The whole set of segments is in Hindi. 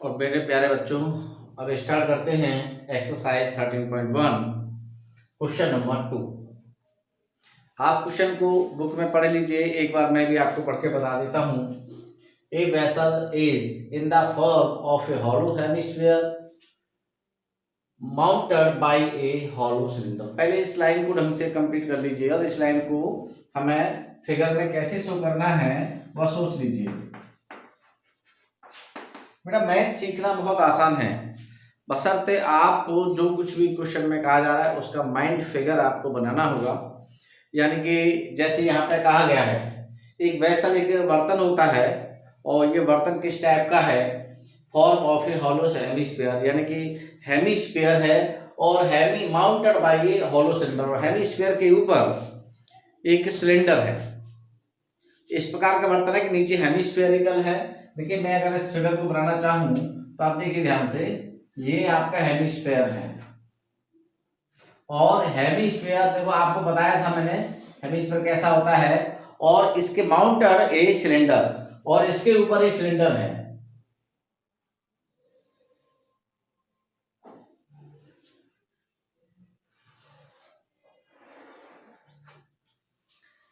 और मेरे प्यारे बच्चों, अब स्टार्ट करते हैं एक्सरसाइज 13.1 क्वेश्चन नंबर 2। आप क्वेश्चन को बुक में पढ़ लीजिए, एक बार मैं भी आपको पढ़ के बता देता हूँ। A vessel is in the form of a hollow hemisphere mounted by a hollow cylinder. पहले इस लाइन को ढंग से कंप्लीट कर लीजिए और इस लाइन को हमें फिगर में कैसे शो करना है वह सोच लीजिए। बेटा मैथ सीखना बहुत आसान है, बशर्ते आपको जो कुछ भी क्वेश्चन में कहा जा रहा है उसका माइंड फिगर आपको बनाना होगा। यानी कि जैसे यहाँ पे कहा गया है, एक वेसल एक बर्तन होता है और ये बर्तन किस टाइप का है, form of a hollow hemisphere, यानी कि हेमिस्फीयर है और Hemy mounted by a hollow cylinder, और हेमिस्फीयर के ऊपर एक सिलेंडर है। इस प्रकार का बर्तन है कि नीचे हेमिस्फेरिकल है। देखिए मैं अगर इस फिगर को बनाना चाहूं तो आप देखिए ध्यान से, ये आपका हेमिस्फेयर है और हेमिस्फेयर देखो आपको बताया था मैंने हेमिस्फेयर कैसा होता है, और इसके माउंटेड ए सिलेंडर और इसके ऊपर एक सिलेंडर है।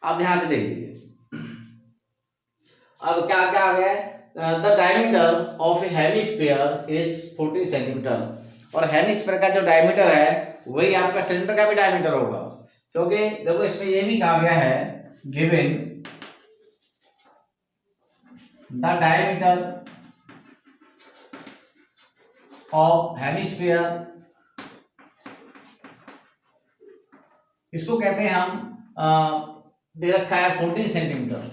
आप ध्यान से देख लीजिए, अब क्या क्या आ गया, the diameter of A hemisphere is 14 centimetre, और हेमिस्फीयर का जो डायमीटर है वही आपका सिलेंडर का भी डायमीटर होगा, क्योंकि देखो इसमें ये भी कहा गया है given the diameter of hemisphere, इसको कहते हैं हम दे रखा है 14 सेंटीमीटर,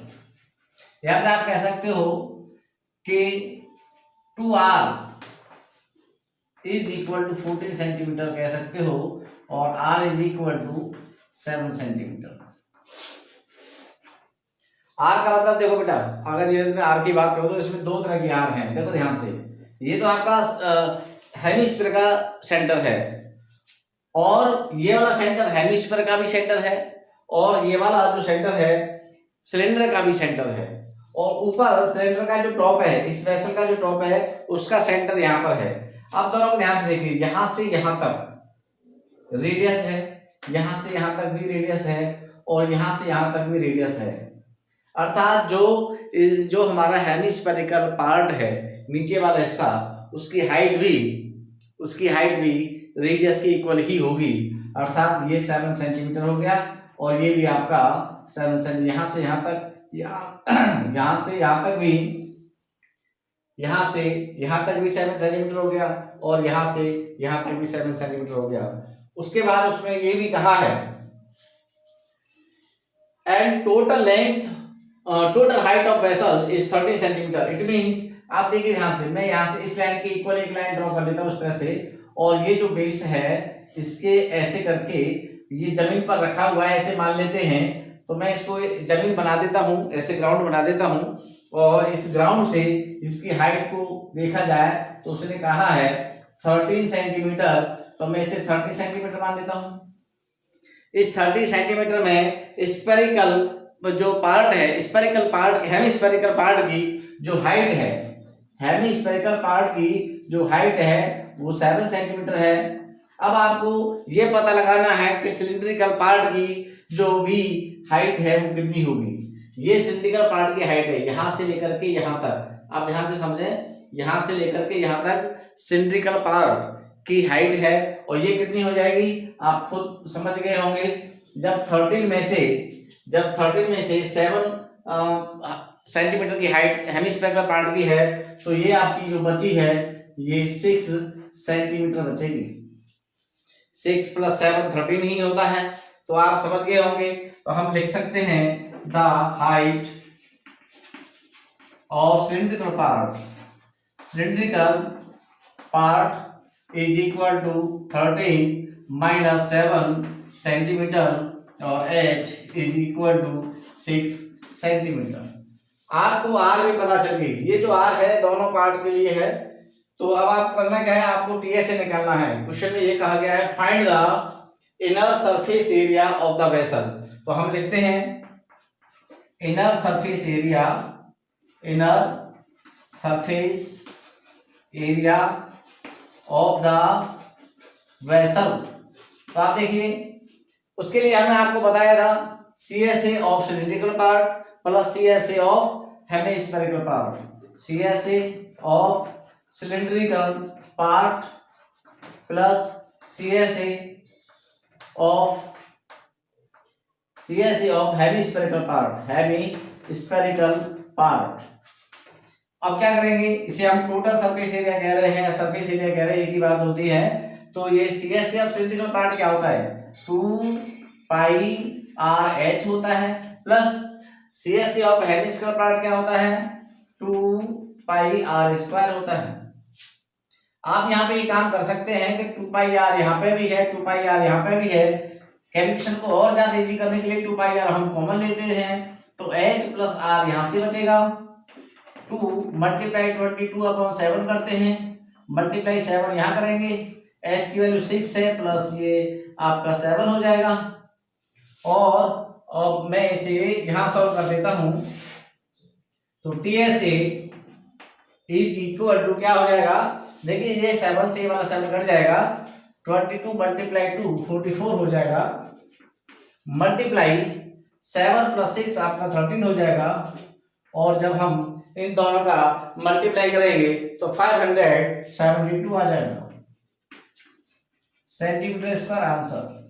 या फिर आप कह सकते हो कि 2r is equal to 14 centimetre कह सकते हो, और r is equal to 7 centimetre. r का मतलब देखो बेटा, अगर ये r की बात करो तो इसमें दो तरह की r हैं, देखो ध्यान से। ये तो आपका हेमिस्फीयर का सेंटर है, और ये वाला सेंटर हेमिस्फीयर का भी सेंटर है, और ये वाला जो सेंटर है सिलेंडर का भी सेंटर है, और ऊपर सिलेंडर का जो टॉप है, इस वेसल का जो टॉप है उसका सेंटर यहाँ पर है। अब दोनों को ध्यान से देखिए, यहां से यहां तक रेडियस है, यहां से यहां तक भी रेडियस है, और यहां से यहां तक भी रेडियस है। अर्थात जो हमारा हेमिस्फेरिकल पार्ट है, नीचे वाला हिस्सा, उसकी हाइट भी रेडियस के इक्वल ही होगी। अर्थात ये 7 सेंटीमीटर हो गया, और ये भी आपका 7 सेंटीमीटर, यहाँ से यहाँ तक, यहाँ से यहाँ तक भी, यहाँ से यहाँ तक भी 7 सेंटीमीटर हो गया, और यहाँ से यहाँ तक भी 7 सेंटीमीटर हो गया। उसके बाद उसमें ये भी कहा है and total height of vessel is 30 centimetre. It means, आप देखिए ध्यान से, मैं यहाँ से इस लाइन के इक्वल एक लाइन ड्रॉ कर लेता हूँ इस तरह से, और ये जो बेस है इसके ऐसे करके ये जमीन पर रखा हुआ है ऐसे मान लेते हैं, तो मैं इसको जमीन बना देता हूँ, ऐसे ग्राउंड बना देता हूँ, और इस ग्राउंड से इसकी हाइट को देखा जाए तो उसने कहा है 13 सेंटीमीटर, तो मैं इसे 30 सेंटीमीटर मान लेता हूँ। इस 30 सेंटीमीटर में स्फेरिकल जो पार्ट है, स्फेरिकल पार्ट, हेमिस्फेरिकल पार्ट की जो हाइट है, हेमिस्फेरिकल पार्ट की जो हाइट है वो 7 सेंटीमीटर है। अब आपको ये पता लगाना है कि सिलिंड्रिकल पार्ट की जो भी हाइट है वो कितनी होगी। ये सिलिंड्रिकल पार्ट की हाइट है, यहां से लेकर के यहां तक, आप ध्यान से समझें, यहां से लेकर के यहां तक सिलिंड्रिकल पार्ट की हाइट है, और ये कितनी हो जाएगी आप खुद समझ गए होंगे। जब 13 में से 7 सेंटीमीटर की हाइट हेमिस्फेरिकल पार्ट की है, तो ये आपकी जो बची है ये 6 सेंटीमीटर बचेगी। 6 + 7 13 ही होता है, तो आप समझ गए होंगे। तो हम लिख सकते हैं the height of cylindrical part is equal to 13 - 7 centimetre, और h is equal to 6 centimetre. R को आर भी पता चल गई, ये जो आर है दोनों पार्ट के लिए है। तो अब आप करना क्या है, आपको टीएसए निकालना है। क्वेश्चन में ये कहा गया है find the inner surface area of the vessel, तो हम लिखते हैं inner surface area of the vessel. तो आप देखिए उसके लिए हमने आपको बताया था CSA of cylindrical part plus CSA of hemispherical part, CSA of cylindrical part plus CSA of hemispherical part. अब क्या करेंगे, इसे हम टोटल सरफेस एरिया कह रहे हैं, सरफेस एरिया कह रहे हैं, एक ही बात होती है। तो ये CSA ऑफ सिलिंड्रिकल पार्ट क्या होता है, 2 पाई RH होता है, plus CSA of hemispherical part क्या होता है, 2 पाई R² होता है। आप यहाँ पे ये काम कर सकते हैं कि 2 पाई R यहाँ पे भी है, 2 पाई R यहाँ पे भी है। कैलकुलेशन को और ज्यादा इजी करने के लिए 2 पाई R हम कॉमन लेते हैं, तो H प्लस R यहाँ से बचेगा, 2 मल्टीप्लाई 22/7 करते हैं, मल्टीप्लाई 7 यहाँ करेंगे, H की वैल्यू 6 है, प्लस ये आपका 7 हो जाएगा। और अब मैं इसे यहाँ सॉल्व कर देता हूं, तो TSA इज इक्वल टू क्या हो जाएगा, देखिए ये 7 से वाला 7 कट जाएगा, 22 मल्टीप्लाई 2 44 हो जाएगा, मल्टीप्लाई 7 प्लस 6 आपका 13 हो जाएगा। और जब हम इन दोनों का मल्टीप्लाई करेंगे तो 572 आ जाएगा सेंटीमीटर स्क्वायर आंसर।